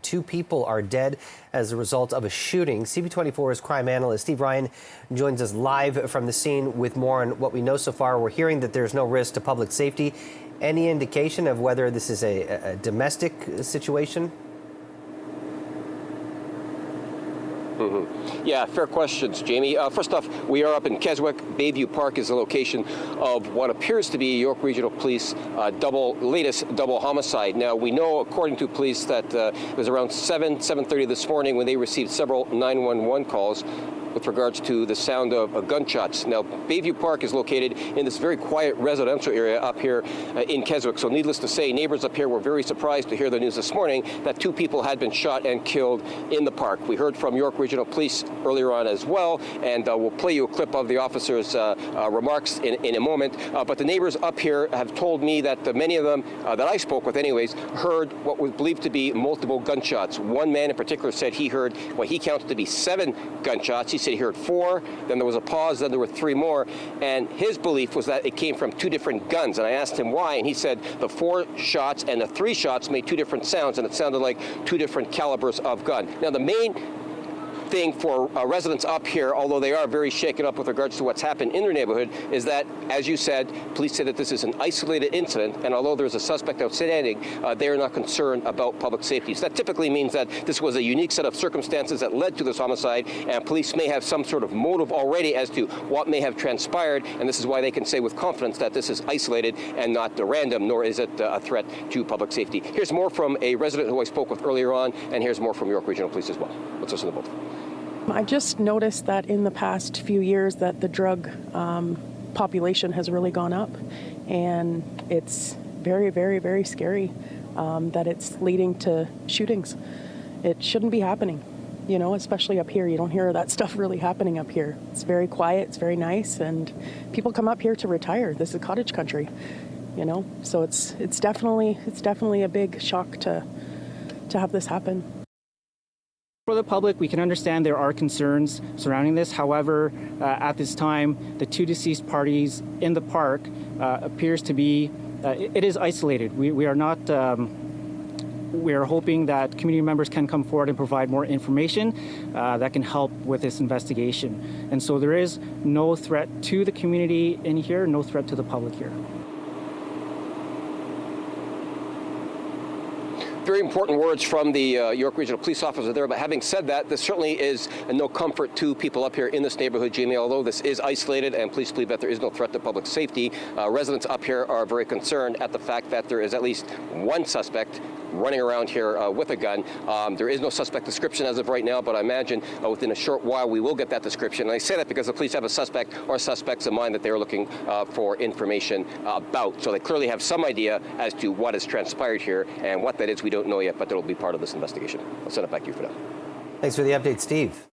2 people are dead as a result of a shooting. CB24's crime analyst Steve Ryan joins us live from the scene with more on what we know so far. We're hearing that there's no risk to public safety. Any indication of whether this is a domestic situation? Yeah, fair questions, Jamie. First off, we are up in Keswick. Bayview Park is the location of what appears to be York Regional Police latest double homicide. Now, we know, according to police, that it was around 7:30 this morning when they received several 911 calls with regards to the sound of gunshots. Now, Bayview Park is located in this very quiet residential area up here in Keswick. So needless to say, neighbors up here were very surprised to hear the news this morning that 2 people had been shot and killed in the park. We heard from York Regional Police earlier on as well, and we'll play you a clip of the officer's remarks in a moment. But the neighbors up here have told me that many of them, that I spoke with anyways, heard what was believed to be multiple gunshots. One man in particular said he heard what he counted to be 7 gunshots. He said he heard 4, then there was a pause, then there were 3 more, and his belief was that it came from 2 different guns. And I asked him why, and he said the 4 shots and the 3 shots made 2 different sounds, and it sounded like 2 different calibers of gun. Now, the main thing for residents up here, although they are very shaken up with regards to what's happened in their neighborhood, is that, as you said, police say that this is an isolated incident, and although there's a suspect outstanding, they are not concerned about public safety. So that typically means that this was a unique set of circumstances that led to this homicide, and police may have some sort of motive already as to what may have transpired, and this is why they can say with confidence that this is isolated and not random, nor is it a threat to public safety. Here's more from a resident who I spoke with earlier on, and here's more from York Regional Police as well. Let's listen to both. I just noticed that in the past few years that the drug population has really gone up, and it's very, very, very scary that it's leading to shootings. It shouldn't be happening, you know, especially up here. You don't hear that stuff really happening up here. It's very quiet, it's very nice, and people come up here to retire. This is cottage country, you know, so it's definitely a big shock to have this happen. For the public, we can understand there are concerns surrounding this. However, at this time, the 2 deceased parties in the park appears to be, it is isolated. We are not, we are hoping that community members can come forward and provide more information that can help with this investigation. And so there is no threat to the community in here, no threat to the public here. Very important words from the York Regional Police officer there, but having said that, this certainly is no comfort to people up here in this neighborhood, Jamie. Although this is isolated and police believe that there is no threat to public safety, residents up here are very concerned at the fact that there is at least 1 suspect running around here with a gun. There is no suspect description as of right now, but I imagine within a short while we will get that description. And I say that because the police have a suspect or suspects in mind that they're looking for information about. So they clearly have some idea as to what has transpired here, and what that is we don't know yet, but that will be part of this investigation. I'll send it back to you for now. Thanks for the update, Steve.